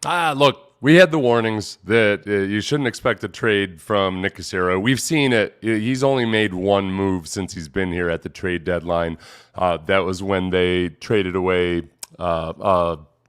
Look, we had the warnings that you shouldn't expect a trade from Nick Caserio. We've seen it. He's only made one move since he's been here at the trade deadline. That was when they traded away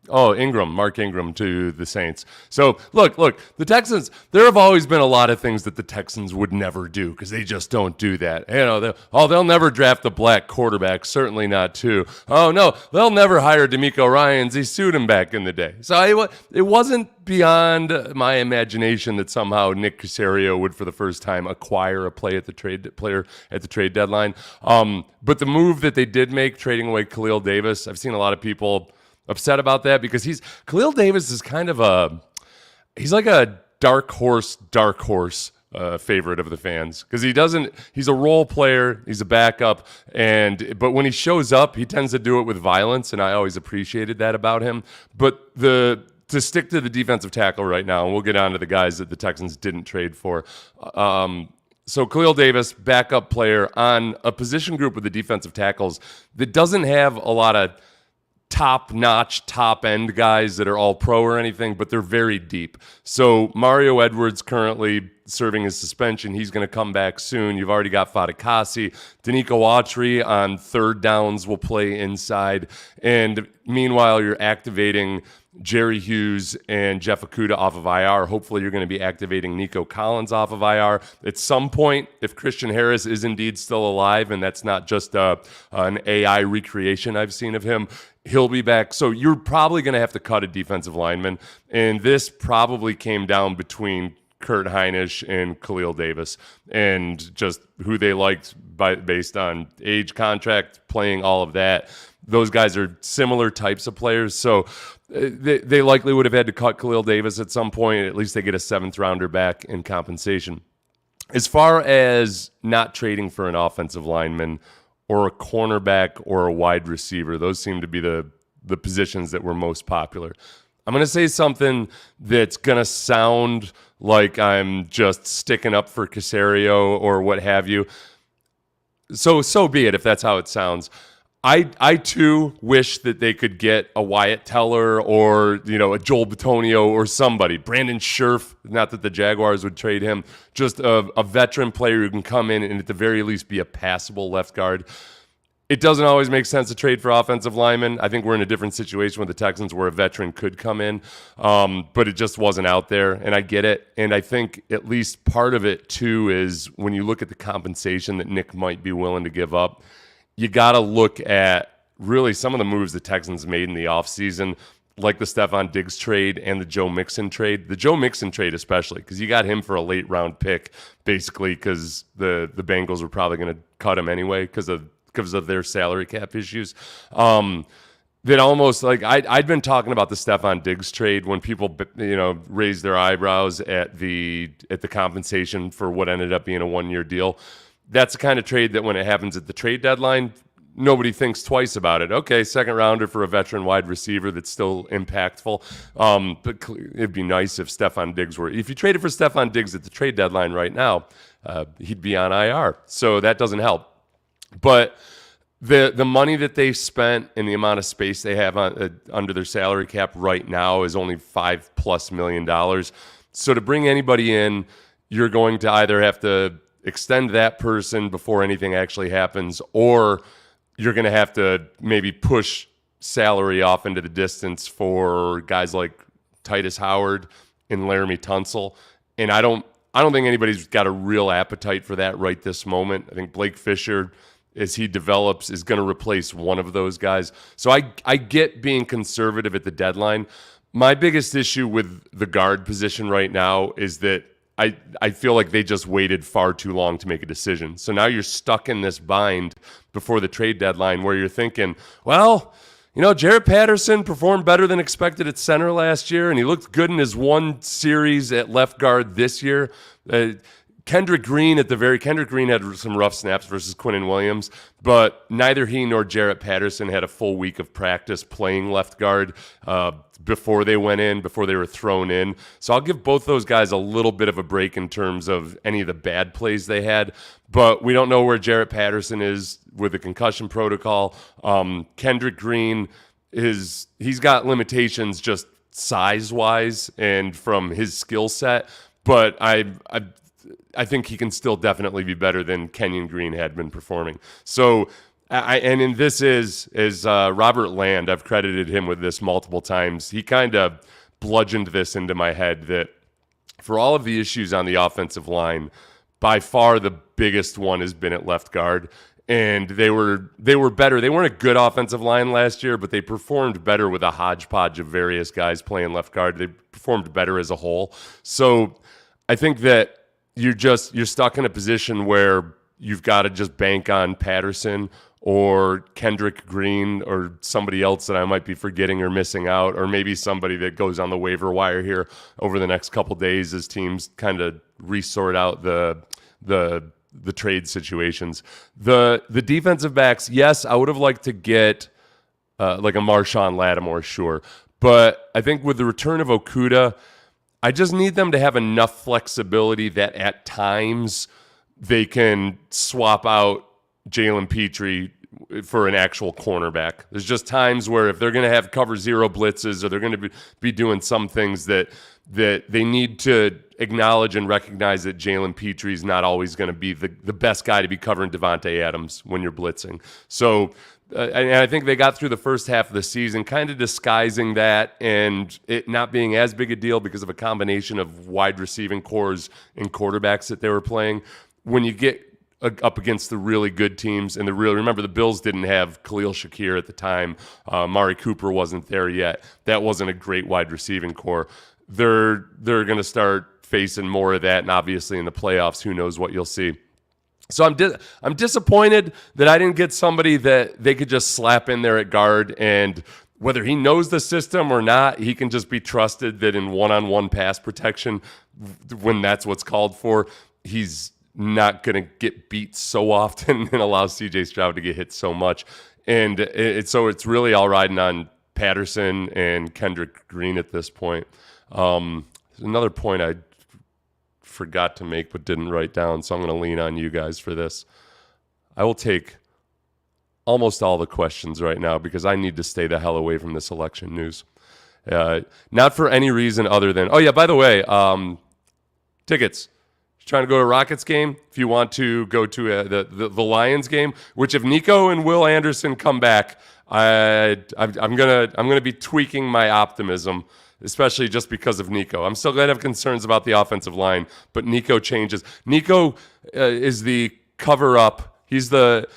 Mark Ingram to the Saints. So look, the Texans, there have always been a lot of things that the Texans would never do because they just don't do that. They'll never draft a black quarterback, certainly not two. Oh no, they'll never hire DeMeco Ryans. He sued him back in the day. So it wasn't beyond my imagination that somehow Nick Caserio would, for the first time, acquire a player at the trade deadline. But the move that they did make, trading away Khalil Davis, I've seen a lot of people upset about that because Khalil Davis is kind of he's like a dark horse favorite of the fans because he's a role player, he's a backup, but when he shows up, he tends to do it with violence, and I always appreciated that about him. But to stick to the defensive tackle right now, and we'll get on to the guys that the Texans didn't trade for. So Khil Davis, backup player on a position group with the defensive tackles that doesn't have a lot of top-notch, top-end guys that are all pro or anything, but they're very deep. So Mario Edwards currently serving his suspension. He's going to come back soon. You've already got Fatukasi. Danico Autry on third downs will play inside. And meanwhile, you're activating Jerry Hughes and Jeff Okudah off of IR. Hopefully, you're going to be activating Nico Collins off of IR. At some point, if Christian Harris is indeed still alive, and that's not just an AI recreation I've seen of him, he'll be back. So you're probably going to have to cut a defensive lineman. And this probably came down between Kurt Heinisch and Khalil Davis and just who they liked based on age, contract, playing, all of that. Those guys are similar types of players. So they likely would have had to cut Khalil Davis at some point. At least they get a seventh rounder back in compensation. As far as not trading for an offensive lineman or a cornerback or a wide receiver, those seem to be the positions that were most popular. I'm going to say something that's going to sound like I'm just sticking up for Caserio or what have you. So be it if that's how it sounds. I too wish that they could get a Wyatt Teller or, a Joel Bitonio or somebody. Brandon Scherf, not that the Jaguars would trade him, just a veteran player who can come in and at the very least be a passable left guard. It doesn't always make sense to trade for offensive linemen. I think we're in a different situation with the Texans where a veteran could come in, but it just wasn't out there, and I get it. And I think at least part of it, too, is when you look at the compensation that Nick might be willing to give up, you got to look at really some of the moves the Texans made in the offseason, like the Stephon Diggs trade and the Joe Mixon trade. The Joe Mixon trade especially, because you got him for a late-round pick, basically because the Bengals were probably going to cut him anyway because of their salary cap issues. That almost like I'd been talking about the Stephon Diggs trade when people raised their eyebrows at the compensation for what ended up being a one-year deal. That's the kind of trade that when it happens at the trade deadline, nobody thinks twice about it. Okay, second rounder for a veteran wide receiver that's still impactful. But it'd be nice if Stephon Diggs if you traded for Stephon Diggs at the trade deadline right now, he'd be on IR. So that doesn't help. But the money that they've spent and the amount of space they have under their salary cap right now is only $5+ million. So to bring anybody in, you're going to either have to extend that person before anything actually happens, or you're going to have to maybe push salary off into the distance for guys like Titus Howard and Laramie Tunsil. And I don't think anybody's got a real appetite for that right this moment. I think Blake Fisher, as he develops, is going to replace one of those guys. So I get being conservative at the deadline. My biggest issue with the guard position right now is that I feel like they just waited far too long to make a decision. So now you're stuck in this bind before the trade deadline where you're thinking, well, Jarrett Patterson performed better than expected at center last year, and he looked good in his one series at left guard this year. Kendrick Green had some rough snaps versus Quinnen Williams, but neither he nor Jarrett Patterson had a full week of practice playing left guard before they were thrown in. So I'll give both those guys a little bit of a break in terms of any of the bad plays they had, but we don't know where Jarrett Patterson is with the concussion protocol. Kendrick Green, he's got limitations just size-wise and from his skill set, but I think he can still definitely be better than Kenyon Green had been performing. So, this is Robert Land. I've credited him with this multiple times. He kind of bludgeoned this into my head that for all of the issues on the offensive line, by far the biggest one has been at left guard. And they were better. They weren't a good offensive line last year, but they performed better with a hodgepodge of various guys playing left guard. They performed better as a whole. So I think that you're stuck in a position where you've got to just bank on Patterson or Kendrick Green or somebody else that I might be forgetting or missing out, or maybe somebody that goes on the waiver wire here over the next couple days as teams kind of resort out the trade situations. The defensive backs, yes, I would have liked to get like a Marshawn Lattimore, sure. But I think with the return of Okudah, I just need them to have enough flexibility that at times they can swap out Jalen Petrie for an actual cornerback. There's just times where if they're going to have cover zero blitzes or they're going to be doing some things that they need to acknowledge and recognize that Jalen Petrie is not always going to be the best guy to be covering Devontae Adams when you're blitzing. So and I think they got through the first half of the season kind of disguising that and it not being as big a deal because of a combination of wide receiving cores and quarterbacks that they were playing. When you get up against the really good teams, and remember the Bills didn't have Khalil Shakir at the time. Mari Cooper wasn't there yet. That wasn't a great wide receiving core. They're going to start facing more of that, and obviously in the playoffs, who knows what you'll see. So I'm disappointed that I didn't get somebody that they could just slap in there at guard, and whether he knows the system or not, he can just be trusted that in one-on-one pass protection, when that's what's called for, he's not going to get beat so often and allow C.J. Stroud to get hit so much. And so it's really all riding on Patterson and Kendrick Green at this point. There's another point I forgot to make but didn't write down, so I'm going to lean on you guys for this. I will take almost all the questions right now because I need to stay the hell away from this election news. Not for any reason other than, oh yeah, by the way, tickets. Trying to go to a Rockets game. If you want to go to the Lions game, which if Nico and Will Anderson come back, I'm gonna be tweaking my optimism, especially just because of Nico. I'm still going to have concerns about the offensive line, but Nico changes. Nico is the cover up. He's the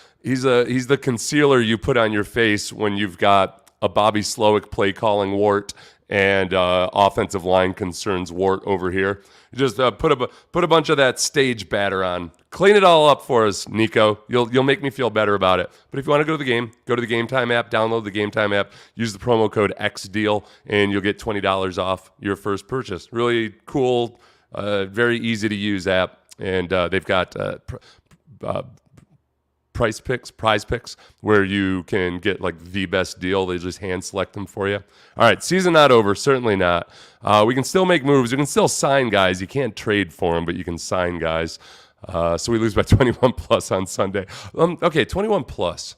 concealer you put on your face when you've got a Bobby Slowick play calling wart and offensive line concerns wart over here. Just put a bunch of that stage batter on. Clean it all up for us, Nico. You'll make me feel better about it. But if you want to go to the game, go to the Game Time app, download the Game Time app, use the promo code XDEAL, and you'll get $20 off your first purchase. Really cool, very easy to use app, and they've got prize picks, where you can get like the best deal. They just hand select them for you. All right, season not over, certainly not. We can still make moves. You can still sign guys. You can't trade for them, but you can sign guys. So we lose by 21 plus on Sunday. Okay, 21 plus.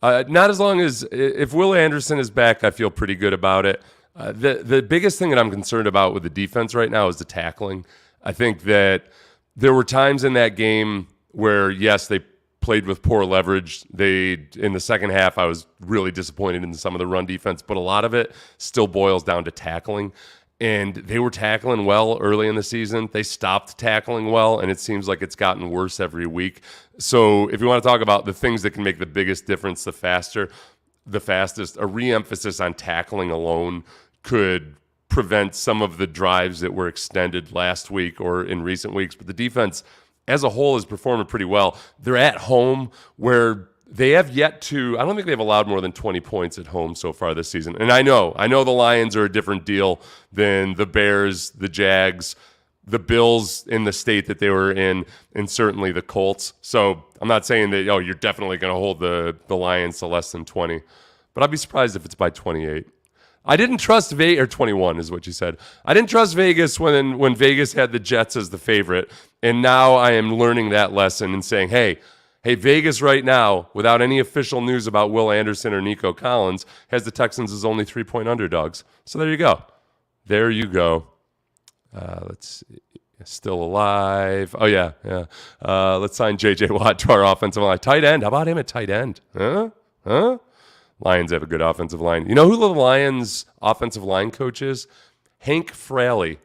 Not as long as if Will Anderson is back, I feel pretty good about it. The biggest thing that I'm concerned about with the defense right now is the tackling. I think that there were times in that game where, yes, they played with poor leverage. In the second half, I was really disappointed in some of the run defense, but a lot of it still boils down to tackling. And they were tackling well early in the season. They stopped tackling well, and it seems like it's gotten worse every week. So if you want to talk about the things that can make the biggest difference the fastest, a re-emphasis on tackling alone could prevent some of the drives that were extended last week or in recent weeks. But the defense as a whole is performing pretty well. They're at home where they have yet to, I don't think they've allowed more than 20 points at home so far this season. And I know the Lions are a different deal than the Bears, the Jags, the Bills in the state that they were in, and certainly the Colts. So I'm not saying that, you're definitely going to hold the Lions to less than 20. But I'd be surprised if it's by 28. I didn't trust Vegas, or 21 is what you said. I didn't trust Vegas when Vegas had the Jets as the favorite. And now I am learning that lesson and saying, hey, Hey, Vegas right now, without any official news about Will Anderson or Nico Collins, has the Texans as only 3-point underdogs. So there you go. There you go. Let's see. Still alive. Oh, yeah. Let's sign J.J. Watt to our offensive line. Tight end. How about him at tight end? Huh? Lions have a good offensive line. You know who the Lions' offensive line coach is? Hank Fraley.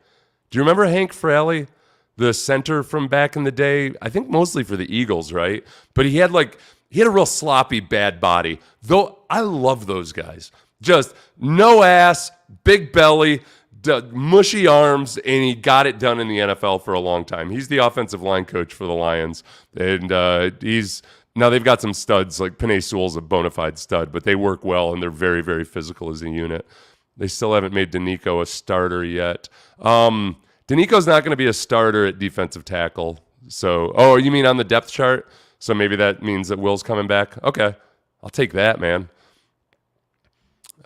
Do you remember Hank Fraley? The center from back in the day, I think mostly for the Eagles, right? But he had a real sloppy, bad body. Though I love those guys. Just no ass, big belly, mushy arms, and he got it done in the NFL for a long time. He's the offensive line coach for the Lions. And now they've got some studs, like Penei Sewell's a bona fide stud, but they work well and they're very, very physical as a unit. They still haven't made Danico a starter yet. Danico's not going to be a starter at defensive tackle. So, you mean on the depth chart? So maybe that means that Will's coming back? Okay, I'll take that, man.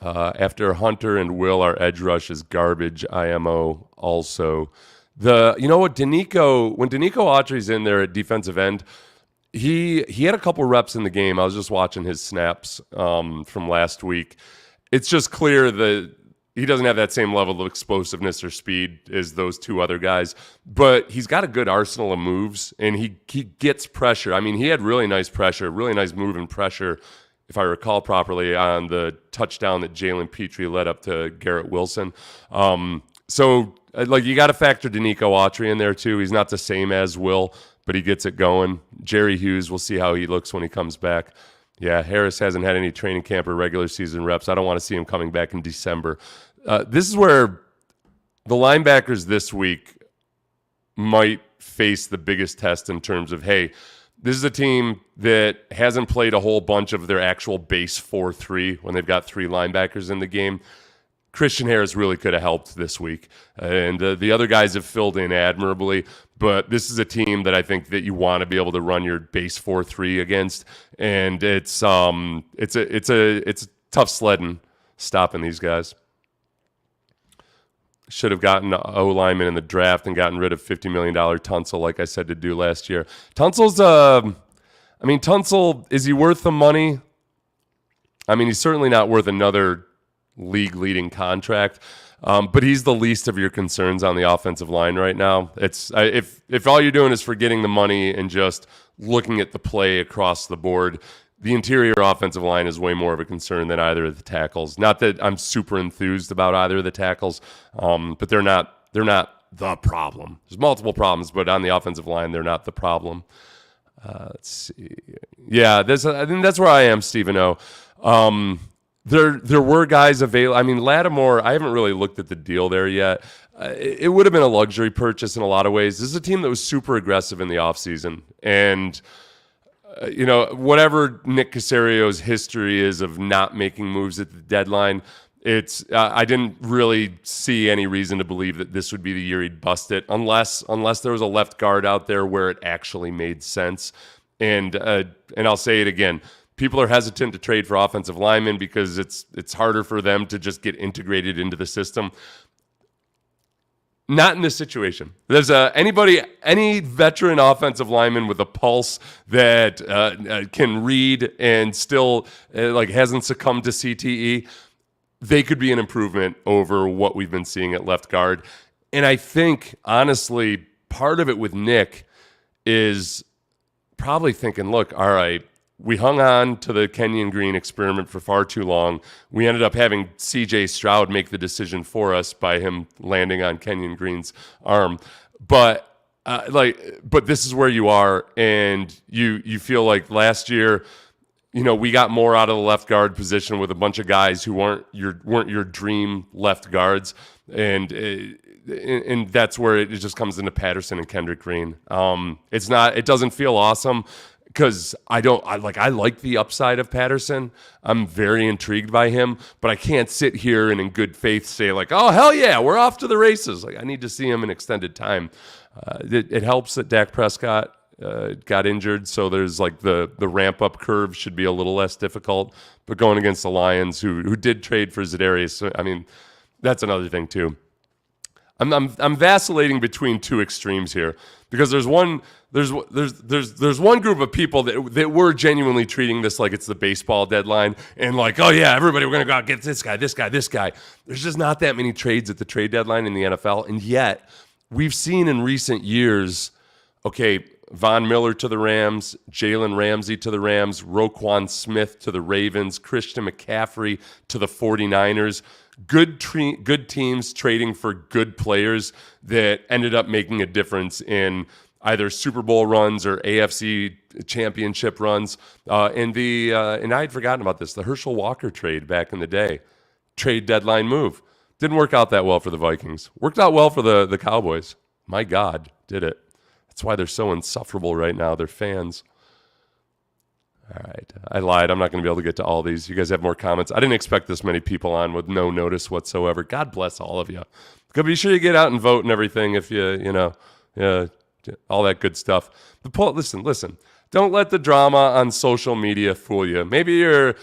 After Hunter and Will, our edge rush is garbage. IMO also. You know what, when Danico Autry's in there at defensive end, he had a couple reps in the game. I was just watching his snaps from last week. It's just clear that he doesn't have that same level of explosiveness or speed as those two other guys, but he's got a good arsenal of moves, and he gets pressure. I mean, he had really nice pressure, really nice move and pressure, if I recall properly, on the touchdown that Jalen Petrie led up to Garrett Wilson. So you got to factor Danico Autry in there too. He's not the same as Will, but he gets it going. Jerry Hughes, we'll see how he looks when he comes back. Yeah, Harris hasn't had any training camp or regular season reps. I don't want to see him coming back in December. This is where the linebackers this week might face the biggest test in terms of, hey, this is a team that hasn't played a whole bunch of their actual base 4-3 when they've got three linebackers in the game. Christian Harris really could have helped this week, and the other guys have filled in admirably. But this is a team that I think that you want to be able to run your base 4-3 against, and it's tough sledding stopping these guys. Should have gotten O-lineman in the draft and gotten rid of $50 million Tunsil, like I said to do last year. Tunsil, is he worth the money? I mean, he's certainly not worth another league-leading contract, but he's the least of your concerns on the offensive line right now. It's if all you're doing is forgetting the money and just looking at the play across the board, the interior offensive line is way more of a concern than either of the tackles. Not that I'm super enthused about either of the tackles, but they're not the problem. There's multiple problems, but on the offensive line, they're not the problem. Let's see. Yeah, I think that's where I am, Stephen O. There were guys available. I mean, Lattimore, I haven't really looked at the deal there yet. It would have been a luxury purchase in a lot of ways. This is a team that was super aggressive in the offseason, and whatever Nick Casario's history is of not making moves at the deadline, I didn't really see any reason to believe that this would be the year he'd bust it, unless there was a left guard out there where it actually made sense. And I'll say it again. People are hesitant to trade for offensive linemen because it's harder for them to just get integrated into the system. Not in this situation. There's any veteran offensive lineman with a pulse that can read and still hasn't succumbed to CTE. They could be an improvement over what we've been seeing at left guard. And I think, honestly, part of it with Nick is probably thinking, look, all right, we hung on to the Kenyon Green experiment for far too long. We ended up having C.J. Stroud make the decision for us by him landing on Kenyon Green's arm. But this is where you are, and you feel like last year, we got more out of the left guard position with a bunch of guys who weren't your dream left guards, and that's where it just comes into Patterson and Kendrick Green. It doesn't feel awesome. Because I like the upside of Patterson. I'm very intrigued by him, but I can't sit here and in good faith say oh, hell yeah, we're off to the races. I need to see him in extended time. It helps that Dak Prescott got injured, so there's the ramp up curve should be a little less difficult. But going against the Lions, who did trade for Za'Darius, I mean, that's another thing too. I'm vacillating between two extremes here because there's one there's one group of people that were genuinely treating this like it's the baseball deadline and like, oh yeah, everybody, we're gonna go out and get this guy. There's just not that many trades at the trade deadline in the NFL, and yet we've seen in recent years, okay, Von Miller to the Rams, Jalen Ramsey to the Rams, Roquan Smith to the Ravens, Christian McCaffrey to the 49ers. Good teams trading for good players that ended up making a difference in either Super Bowl runs or AFC championship runs. And I had forgotten about this, the Herschel Walker trade back in the day. Trade deadline move. Didn't work out that well for the Vikings. Worked out well for the Cowboys. My God, did it. That's why they're so insufferable right now. They're fans. All right. I lied. I'm not going to be able to get to all these. You guys have more comments. I didn't expect this many people on with no notice whatsoever. God bless all of you. Be sure you get out and vote and everything if all that good stuff. Listen. Don't let the drama on social media fool you. Maybe you're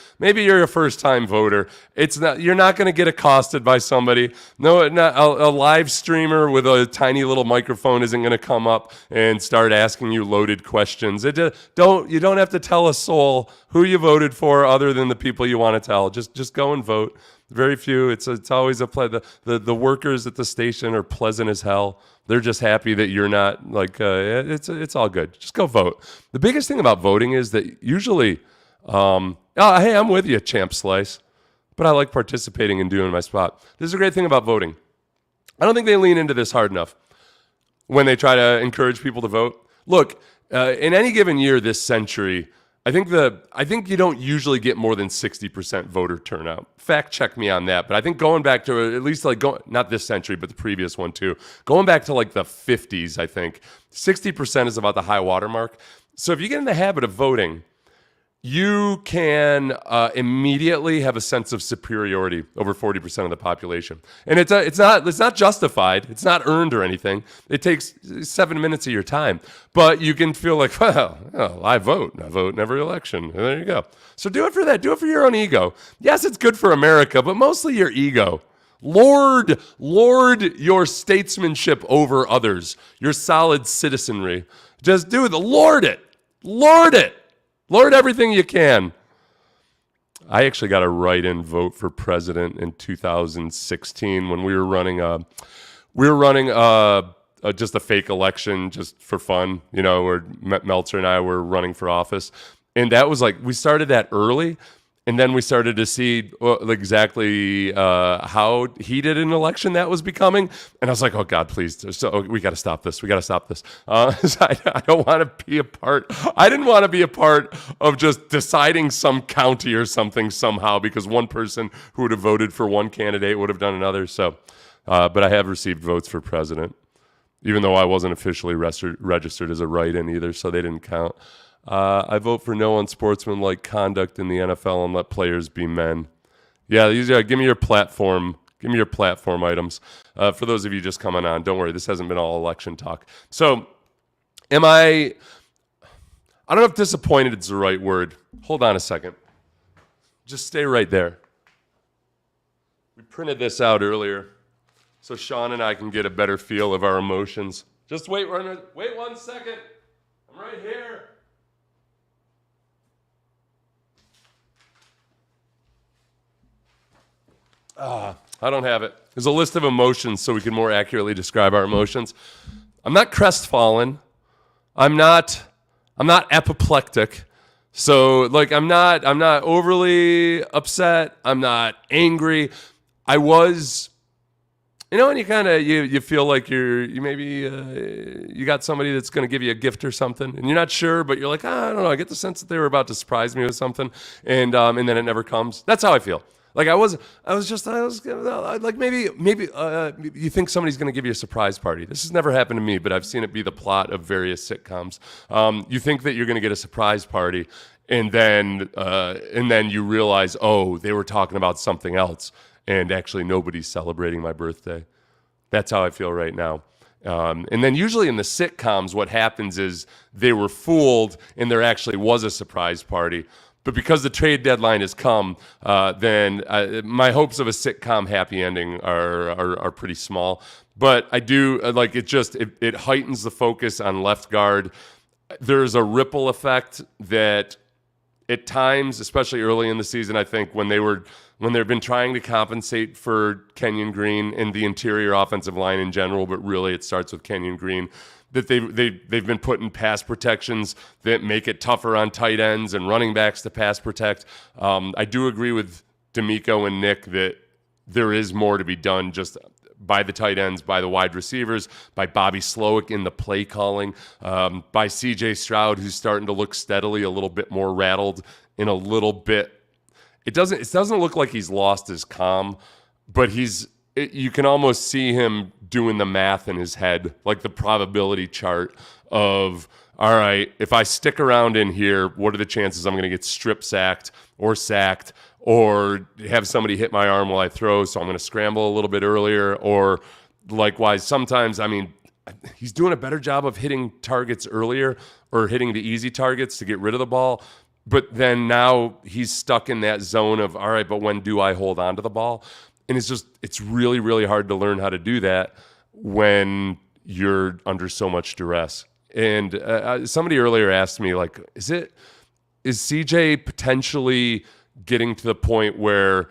a first-time voter. You're not going to get accosted by somebody. No, not a live streamer with a tiny little microphone isn't going to come up and start asking you loaded questions. You don't have to tell a soul who you voted for other than the people you want to tell. Just go and vote. Very few. It's always a play. The workers at the station are pleasant as hell. They're just happy that you're not like. It's all good. Just go vote. The biggest thing about voting is that usually, hey, I'm with you, Champ Slice, but I like participating and doing my spot. This is a great thing about voting. I don't think they lean into this hard enough when they try to encourage people to vote. Look, in any given year this century, I think you don't usually get more than 60% voter turnout. Fact check me on that. But I think going back to at least not this century, but the previous one too, going back to like the 50s, I think 60% is about the high water mark. So if you get in the habit of voting, you can immediately have a sense of superiority over 40% of the population. And it's not justified. It's not earned or anything. It takes 7 minutes of your time. But you can feel like, well, I vote. I vote in every election. And there you go. So do it for that. Do it for your own ego. Yes, it's good for America, but mostly your ego. Lord your statesmanship over others, your solid citizenry. Just do it. Lord it. Lord everything you can. I actually got a write-in vote for president in 2016 when we were running just a fake election just for fun, where Meltzer and I were running for office. And that was like, we started that early. And then we started to see exactly how heated an election that was becoming. And I was like, oh, God, please. So we got to stop this. I don't want to be a part. I didn't want to be a part of just deciding some county or something somehow because one person who would have voted for one candidate would have done another. So, but I have received votes for president, even though I wasn't officially registered as a write-in either, so they didn't count. I vote for no unsportsmanlike conduct in the NFL and let players be men. Yeah, give me your platform. Give me your platform items. For those of you just coming on, don't worry. This hasn't been all election talk. So, I don't know if disappointed is the right word. Hold on a second. Just stay right there. We printed this out earlier so Sean and I can get a better feel of our emotions. Just wait 1 second. I'm right here. I don't have it. There's a list of emotions so we can more accurately describe our emotions. I'm not crestfallen. I'm not apoplectic. So I'm not overly upset. I'm not angry. I was, and you kind of you feel like you got somebody that's going to give you a gift or something, and you're not sure, but you're like, I don't know. I get the sense that they were about to surprise me with something, and then it never comes. That's how I feel. Like I was like maybe you think somebody's going to give you a surprise party. This has never happened to me, but I've seen it be the plot of various sitcoms. You think that you're going to get a surprise party, and then you realize, oh, they were talking about something else, and actually nobody's celebrating my birthday. That's how I feel right now. And then usually in the sitcoms, what happens is they were fooled, and there actually was a surprise party. But because the trade deadline has come, then my hopes of a sitcom happy ending are pretty small. But I do it heightens the focus on left guard. there's a ripple effect that at times, especially early in the season, I think when they've been trying to compensate for Kenyon Green and the interior offensive line in general, but really it starts with Kenyon Green, that they've been putting pass protections that make it tougher on tight ends and running backs to pass protect. I do agree with D'Amico and Nick that there is more to be done just by the tight ends, by the wide receivers, by Bobby Slowick in the play calling, by C.J. Stroud, who's starting to look steadily a little bit more rattled in a little bit. It doesn't look like he's lost his calm, but you can almost see him doing the math in his head, like the probability chart of, all right, if I stick around in here, what are the chances I'm going to get strip sacked or have somebody hit my arm while I throw, so I'm going to scramble a little bit earlier, or likewise, sometimes, he's doing a better job of hitting targets earlier or hitting the easy targets to get rid of the ball, but then now he's stuck in that zone of, all right, but when do I hold on to the ball? And it's really, really hard to learn how to do that when you're under so much duress. And somebody earlier asked me, like, is CJ potentially getting to the point where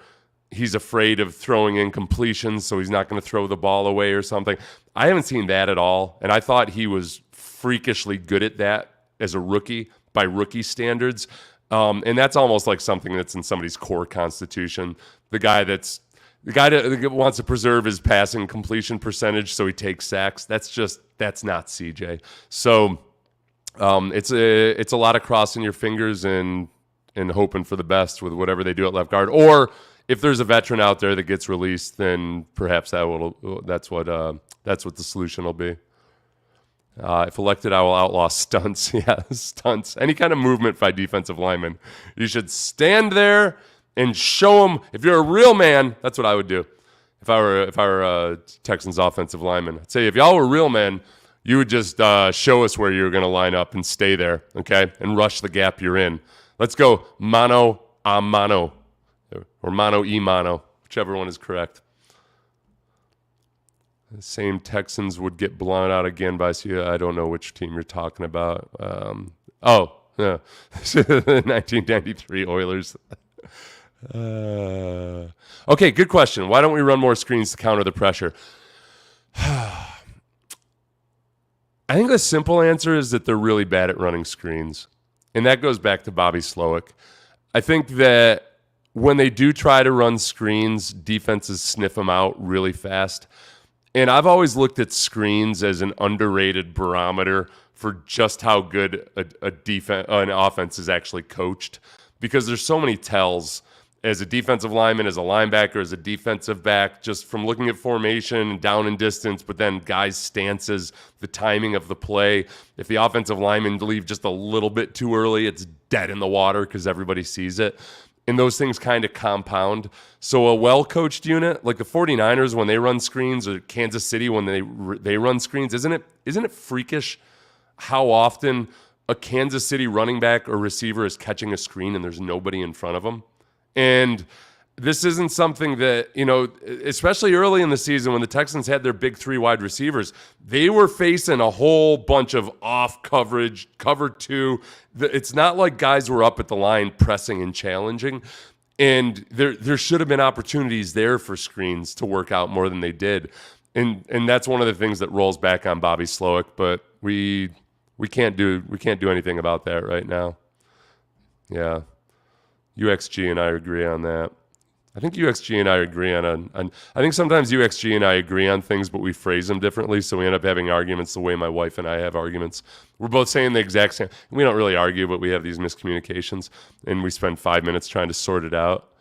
he's afraid of throwing incompletions, so he's not going to throw the ball away or something? I haven't seen that at all, and I thought he was freakishly good at that as a rookie by rookie standards. And that's almost like something that's in somebody's core constitution. The guy that wants to preserve his passing completion percentage, so he takes sacks. That's not CJ. So it's a lot of crossing your fingers and hoping for the best with whatever they do at left guard. Or if there's a veteran out there that gets released, then perhaps that's what the solution will be. If elected, I will outlaw stunts. Yeah, stunts. Any kind of movement by defensive linemen. You should stand there and show them. If you're a real man, that's what I would do. If I were a Texans offensive lineman, I'd say, if y'all were real men, you would just show us where you're going to line up and stay there, okay, and rush the gap you're in. Let's go mano a mano, or mano y mano, whichever one is correct. The same Texans would get blown out again by I don't know which team you're talking about. Yeah. 1993 Oilers. Okay, good question. Why don't we run more screens to counter the pressure? I think the simple answer is that they're really bad at running screens. And that goes back to Bobby Slowick. I think that when they do try to run screens, defenses sniff them out really fast. And I've always looked at screens as an underrated barometer for just how good an offense is actually coached, because there's so many tells as a defensive lineman, as a linebacker, as a defensive back, just from looking at formation, down and distance, but then guys' stances, the timing of the play. If the offensive linemen leave just a little bit too early, it's dead in the water because everybody sees it. And those things kind of compound. So a well-coached unit, like the 49ers when they run screens, or Kansas City when they run screens, isn't it freakish how often a Kansas City running back or receiver is catching a screen and there's nobody in front of them? And this isn't something that, especially early in the season when the Texans had their big three wide receivers, they were facing a whole bunch of off coverage, cover two. It's not like guys were up at the line pressing and challenging. And there should have been opportunities there for screens to work out more than they did. And that's one of the things that rolls back on Bobby Slowick, but we can't do anything about that right now. Yeah. UXG and I agree on that. I think UXG and I agree on I think sometimes UXG and I agree on things, but we phrase them differently, so we end up having arguments the way my wife and I have arguments. We're both saying the exact same. We don't really argue, but we have these miscommunications, and we spend 5 minutes trying to sort it out.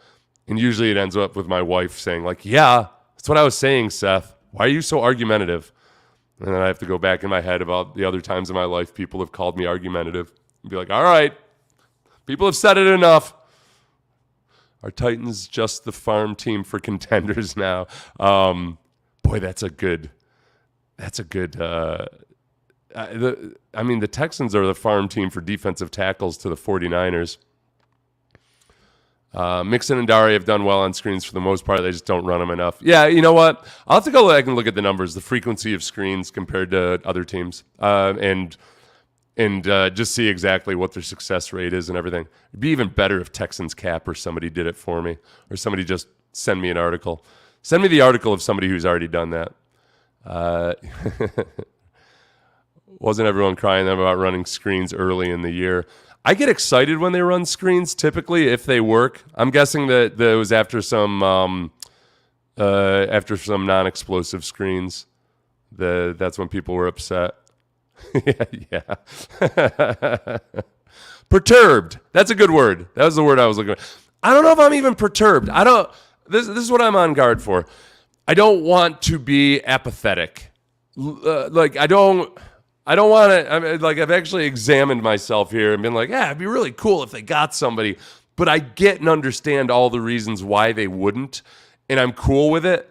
And usually it ends up with my wife saying, like, yeah, that's what I was saying, Seth. Why are you so argumentative? And then I have to go back in my head about the other times in my life people have called me argumentative and be like, all right, people have said it enough. Are Titans just the farm team for contenders now? Boy, that's a good. The Texans are the farm team for defensive tackles to the 49ers. Mixon and Dari have done well on screens for the most part. They just don't run them enough. Yeah, you know what? I'll have to go back and look at the numbers, the frequency of screens compared to other teams. And and just see exactly what their success rate is and everything. It'd be even better if Texans Cap or somebody did it for me, or somebody just send me an article. Send me the article of somebody who's already done that. Wasn't everyone crying about running screens early in the year? I get excited when they run screens, typically, if they work. I'm guessing that it was after some non-explosive screens. That's when people were upset. yeah. Perturbed. That's a good word. That was the word I was looking for. I don't know if I'm even perturbed. This is what I'm on guard for. I don't want to be apathetic. I don't want to. I've actually examined myself here and been like, yeah, it'd be really cool if they got somebody. But I get and understand all the reasons why they wouldn't, and I'm cool with it.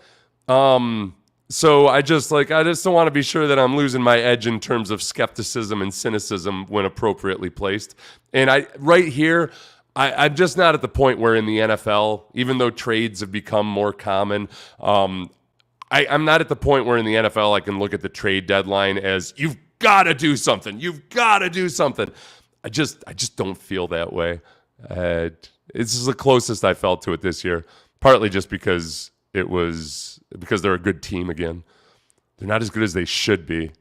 So I just don't want to be sure that I'm losing my edge in terms of skepticism and cynicism when appropriately placed. And I'm just not at the point where in the NFL, even though trades have become more common, I'm not at the point where in the NFL I can look at the trade deadline as you've got to do something. You've got to do something. I just don't feel that way. This is the closest I felt to it this year, partly just because they're a good team again. They're not as good as they should be.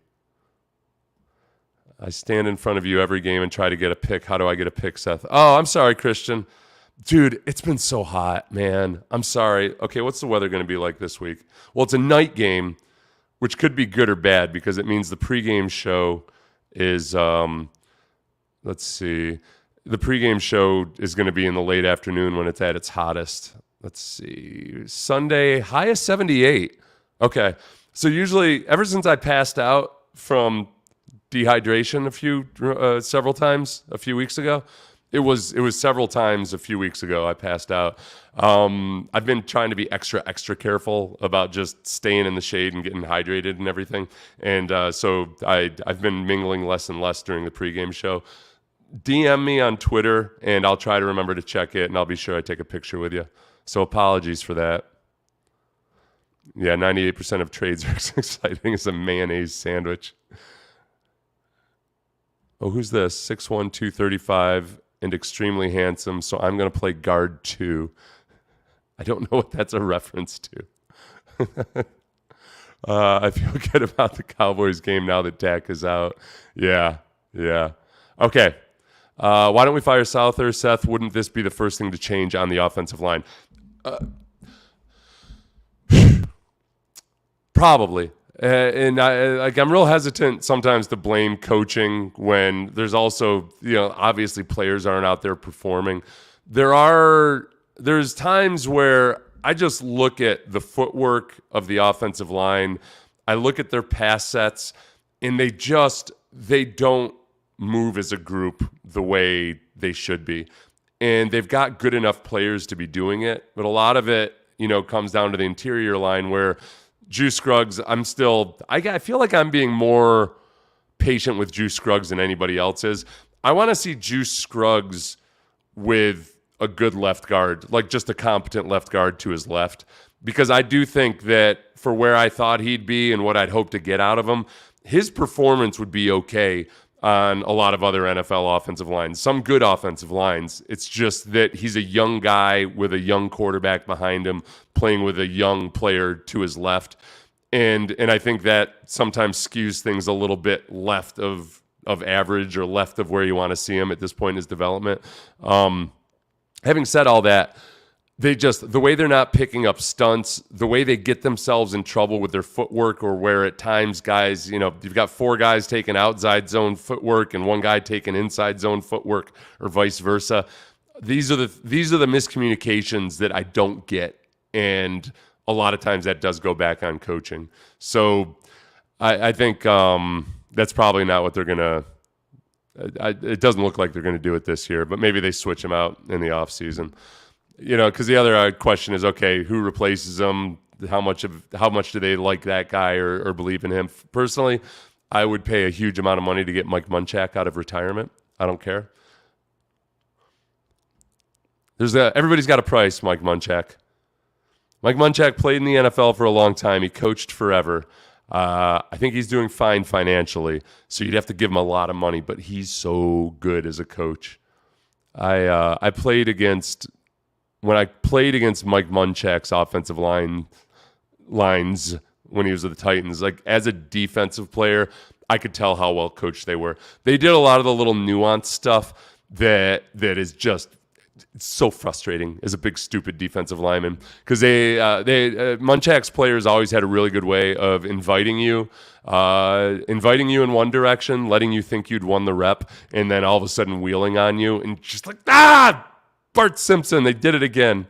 I stand in front of you every game and try to get a pick. How do I get a pick, Seth? Oh, I'm sorry, Christian. Dude, it's been so hot, man. I'm sorry. Okay, what's the weather going to be like this week? Well, it's a night game, which could be good or bad because it means the pregame show is, let's see. The pregame show is going to be in the late afternoon when it's at its hottest. Let's see. Sunday, high of 78. Okay. So usually, ever since I passed out from dehydration several times a few weeks ago, it was several times a few weeks ago I passed out. I've been trying to be extra careful about just staying in the shade and getting hydrated and everything. And so I've been mingling less and less during the pregame show. DM me on Twitter, and I'll try to remember to check it, and I'll be sure I take a picture with you. So apologies for that. Yeah, 98% of trades are as exciting as a mayonnaise sandwich. Oh, who's this? 6'1", 235, and extremely handsome, so I'm going to play guard 2. I don't know what that's a reference to. I feel good about the Cowboys game now that Dak is out. Yeah. Okay. Why don't we fire Souther? Seth, wouldn't this be the first thing to change on the offensive line? Probably. And I'm real hesitant sometimes to blame coaching when there's also, obviously players aren't out there performing. There's times where I just look at the footwork of the offensive line. I look at their pass sets, and they don't move as a group the way they should be. And they've got good enough players to be doing it, but a lot of it, comes down to the interior line where Juice Scruggs, I feel like I'm being more patient with Juice Scruggs than anybody else is. I want to see Juice Scruggs with a good left guard, like just a competent left guard to his left, because I do think that for where I thought he'd be and what I'd hope to get out of him, his performance would be okay on a lot of other NFL offensive lines, some good offensive lines. It's just that he's a young guy with a young quarterback behind him playing with a young player to his left. And I think that sometimes skews things a little bit left of average or left of where you want to see him at this point in his development. Having said all that, the way they're not picking up stunts, the way they get themselves in trouble with their footwork, or where at times guys, you've got 4 guys taking outside zone footwork and 1 guy taking inside zone footwork, or vice versa. These are the miscommunications that I don't get, and a lot of times that does go back on coaching. So I think that's probably not what they're gonna. It doesn't look like they're going to do it this year, but maybe they switch him out in the offseason. Because the other question is, okay, who replaces him? How much do they like that guy or believe in him? Personally, I would pay a huge amount of money to get Mike Munchak out of retirement. I don't care. Everybody's got a price, Mike Munchak. Mike Munchak played in the NFL for a long time. He coached forever. I think he's doing fine financially, so you'd have to give him a lot of money, but he's so good as a coach. I played against Mike Munchak's offensive lines when he was with the Titans. Like, as a defensive player, I could tell how well coached they were. They did a lot of the little nuanced stuff that is just so frustrating as a big stupid defensive lineman, because Munchak's players always had a really good way of inviting you in one direction, letting you think you'd won the rep, and then all of a sudden wheeling on you and just like, Bart Simpson, they did it again.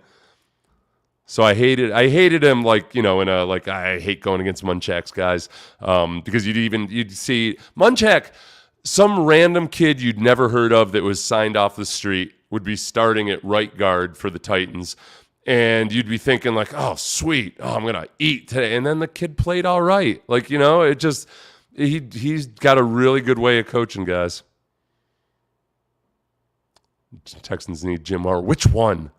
So I hated him, like, you know, I hate going against Munchak's guys, because you'd see Munchak, some random kid you'd never heard of that was signed off the street would be starting at right guard for the Titans, and you'd be thinking like, oh, sweet, I'm gonna eat today, and then the kid played all right. Like, you know, it just he's got a really good way of coaching guys. Texans need Jim Moore. Which one?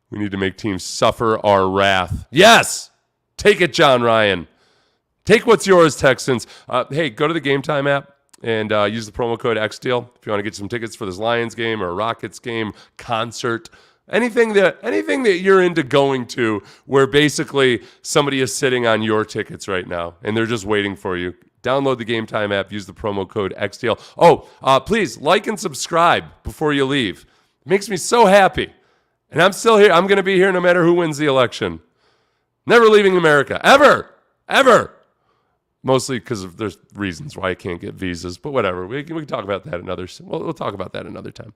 We need to make teams suffer our wrath. Yes! Take it, John Ryan. Take what's yours, Texans. Hey, go to the Game Time app and use the promo code XDeal if you want to get some tickets for this Lions game or a Rockets game, concert, anything that you're into going to, where basically somebody is sitting on your tickets right now and they're just waiting for you. Download the Game Time app. Use the promo code XDeal. Oh, please like and subscribe before you leave. It makes me so happy. And I'm still here. I'm going to be here no matter who wins the election. Never leaving America. Ever. Mostly because there's reasons why I can't get visas. But whatever. We can talk about that we'll talk about that another time.